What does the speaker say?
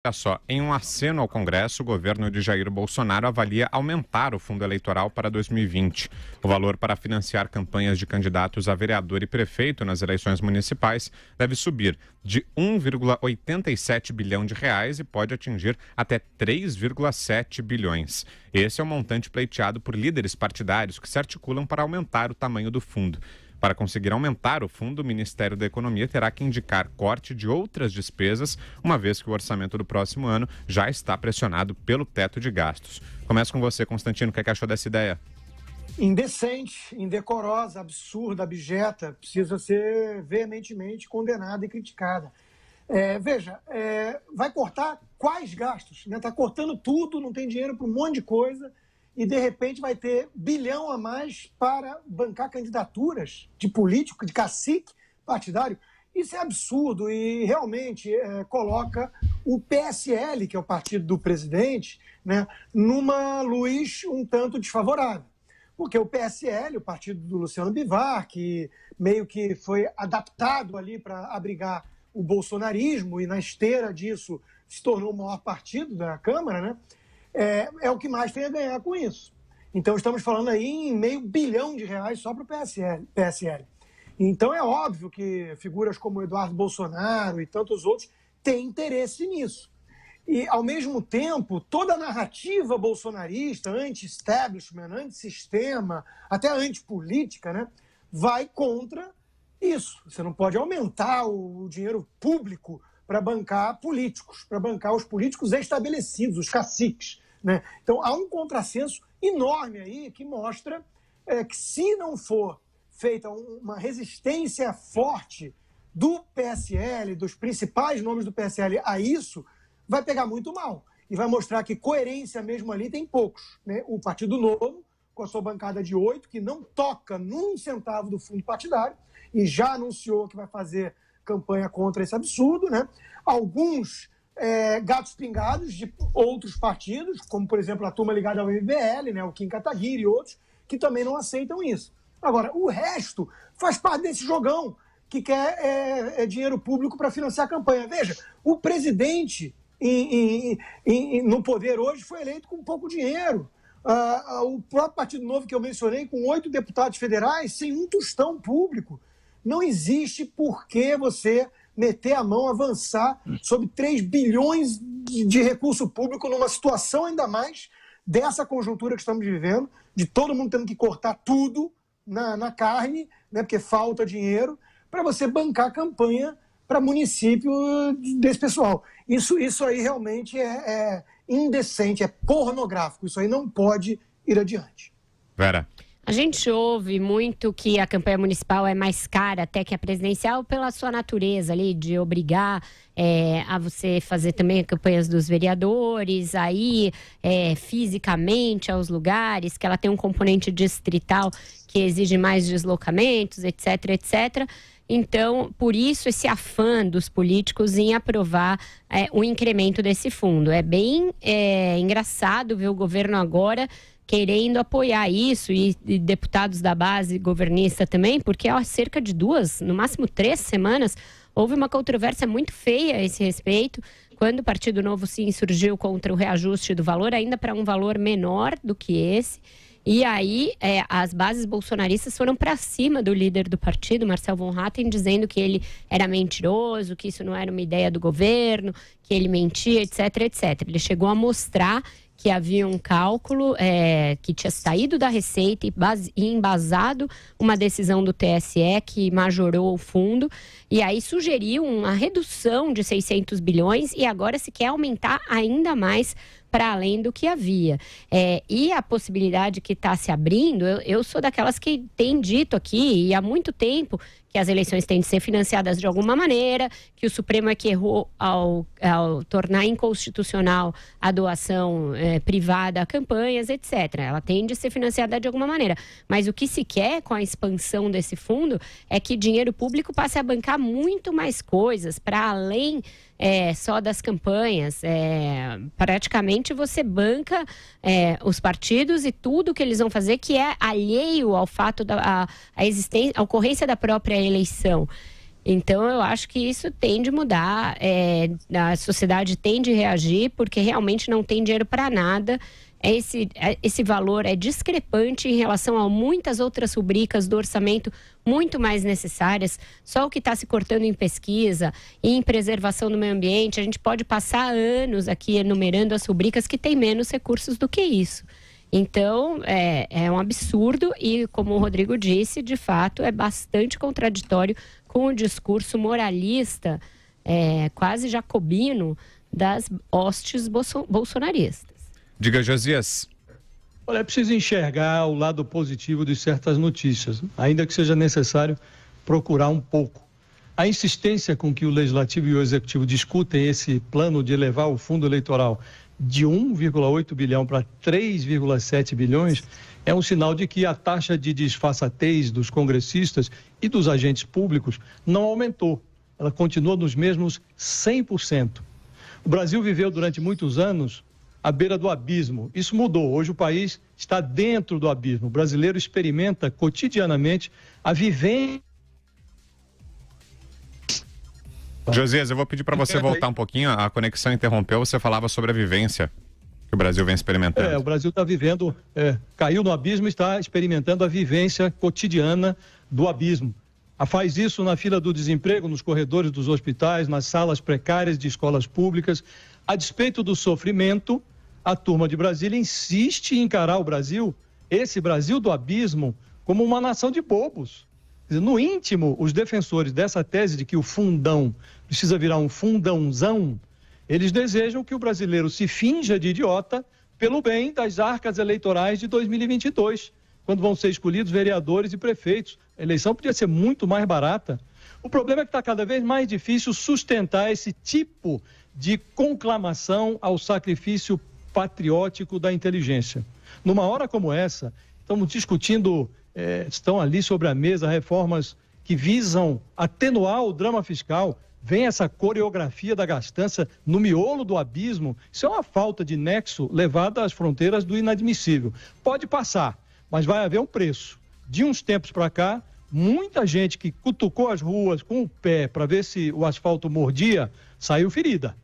Olha só, em um aceno ao Congresso, o governo de Jair Bolsonaro avalia aumentar o fundo eleitoral para 2020. O valor para financiar campanhas de candidatos a vereador e prefeito nas eleições municipais deve subir de 1,87 bilhão de reais e pode atingir até 3,7 bilhões. Esse é o montante pleiteado por líderes partidários que se articulam para aumentar o tamanho do fundo. Para conseguir aumentar o fundo, o Ministério da Economia terá que indicar corte de outras despesas, uma vez que o orçamento do próximo ano já está pressionado pelo teto de gastos. Começo com você, Constantino. O que achou dessa ideia? Indecente, indecorosa, absurda, abjeta, precisa ser veementemente condenada e criticada. Vai cortar quais gastos? Está cortando tudo, não tem dinheiro para um monte de coisa, e de repente vai ter bilhão a mais para bancar candidaturas de político, de cacique partidário. Isso é absurdo e realmente coloca o PSL, que é o partido do presidente, numa luz um tanto desfavorável. Porque o PSL, o partido do Luciano Bivar, que meio que foi adaptado ali para abrigar o bolsonarismo e na esteira disso se tornou o maior partido da Câmara, é o que mais tem a ganhar com isso. Então estamos falando aí em R$500 bilhão só para o PSL. Então é óbvio que figuras como Eduardo Bolsonaro e tantos outros têm interesse nisso. E, ao mesmo tempo, toda a narrativa bolsonarista, anti-establishment, anti-sistema, até anti-política, vai contra isso. Você não pode aumentar o dinheiro público para bancar políticos, para bancar os políticos estabelecidos, os caciques. Então, há um contrassenso enorme aí que mostra que, se não for feita uma resistência forte do PSL, dos principais nomes do PSL a isso, vai pegar muito mal. E vai mostrar que coerência mesmo ali tem poucos. O Partido Novo, com a sua bancada de 8, que não toca num centavo do fundo partidário, e já anunciou que vai fazer campanha contra esse absurdo. Alguns gatos pingados de outros partidos, como, por exemplo, a turma ligada ao MBL, o Kim Kataguiri e outros, que também não aceitam isso. Agora, o resto faz parte desse jogão que quer dinheiro público para financiar a campanha. Veja, o presidente no poder hoje foi eleito com pouco dinheiro. O próprio Partido Novo que eu mencionei, com 8 deputados federais, sem um tostão público. Não existe por que você meter a mão, avançar sobre 3 bilhões de recurso público numa situação ainda mais dessa conjuntura que estamos vivendo, de todo mundo tendo que cortar tudo na carne, porque falta dinheiro, para você bancar a campanha para município desse pessoal. Isso aí realmente é indecente, é pornográfico. Isso aí não pode ir adiante. Vera. A gente ouve muito que a campanha municipal é mais cara até que a presidencial pela sua natureza ali, de obrigar a você fazer também campanhas dos vereadores, aí fisicamente aos lugares, que ela tem um componente distrital que exige mais deslocamentos, etc, etc. Então, por isso, esse afã dos políticos em aprovar o incremento desse fundo. É bem engraçado ver o governo agora querendo apoiar isso e deputados da base governista também, porque há cerca de 2, no máximo 3 semanas, houve uma controvérsia muito feia a esse respeito, quando o Partido Novo se insurgiu contra o reajuste do valor, ainda para um valor menor do que esse. E aí, as bases bolsonaristas foram para cima do líder do partido, Marcel von Hatten, dizendo que ele era mentiroso, que isso não era uma ideia do governo, que ele mentia, etc, etc. Ele chegou a mostrar que havia um cálculo que tinha saído da Receita e embasado uma decisão do TSE que majorou o fundo, e aí sugeriu uma redução de 600 bilhões e agora se quer aumentar ainda mais para além do que havia. E a possibilidade que está se abrindo, eu sou daquelas que tem dito aqui, e há muito tempo, que as eleições têm de ser financiadas de alguma maneira, que o Supremo é que errou ao tornar inconstitucional a doação privada a campanhas, etc. Ela tem de ser financiada de alguma maneira. Mas o que se quer com a expansão desse fundo é que dinheiro público passe a bancar muito mais coisas, para além só das campanhas. Praticamente você banca os partidos e tudo que eles vão fazer que é alheio ao fato da existência, a ocorrência da própria eleição. Então, eu acho que isso tende a mudar, a sociedade tende a reagir, porque realmente não tem dinheiro para nada. Esse valor é discrepante em relação a muitas outras rubricas do orçamento muito mais necessárias. Só o que está se cortando em pesquisa e em preservação do meio ambiente, a gente pode passar anos aqui enumerando as rubricas que têm menos recursos do que isso. Então, é um absurdo e, como o Rodrigo disse, de fato, é bastante contraditório com o discurso moralista, quase jacobino, das hostes bolsonaristas. Diga, Josias. Olha, é preciso enxergar o lado positivo de certas notícias, ainda que seja necessário procurar um pouco. A insistência com que o Legislativo e o Executivo discutem esse plano de elevar o fundo eleitoral de 1,8 bilhão para 3,7 bilhões é um sinal de que a taxa de disfarçatez dos congressistas e dos agentes públicos não aumentou. Ela continua nos mesmos 100%. O Brasil viveu durante muitos anos à beira do abismo. Isso mudou. Hoje o país está dentro do abismo. O brasileiro experimenta cotidianamente a vivência. Josias, eu vou pedir para você voltar um pouquinho. A conexão interrompeu. Você falava sobre a vivência que o Brasil vem experimentando. O Brasil está vivendo, caiu no abismo e está experimentando a vivência cotidiana do abismo. Faz isso na fila do desemprego, nos corredores dos hospitais, nas salas precárias de escolas públicas. A despeito do sofrimento, a turma de Brasília insiste em encarar o Brasil, esse Brasil do abismo, como uma nação de bobos. No íntimo, os defensores dessa tese de que o fundão precisa virar um fundãozão, eles desejam que o brasileiro se finja de idiota pelo bem das arcas eleitorais de 2022, quando vão ser escolhidos vereadores e prefeitos. A eleição podia ser muito mais barata. O problema é que está cada vez mais difícil sustentar esse tipo de conclamação ao sacrifício patriótico da inteligência. Numa hora como essa, estamos discutindo, estão ali sobre a mesa reformas que visam atenuar o drama fiscal. Vem essa coreografia da gastança no miolo do abismo. Isso é uma falta de nexo levada às fronteiras do inadmissível. Pode passar, mas vai haver um preço. De uns tempos para cá, muita gente que cutucou as ruas com o pé para ver se o asfalto mordia, saiu ferida.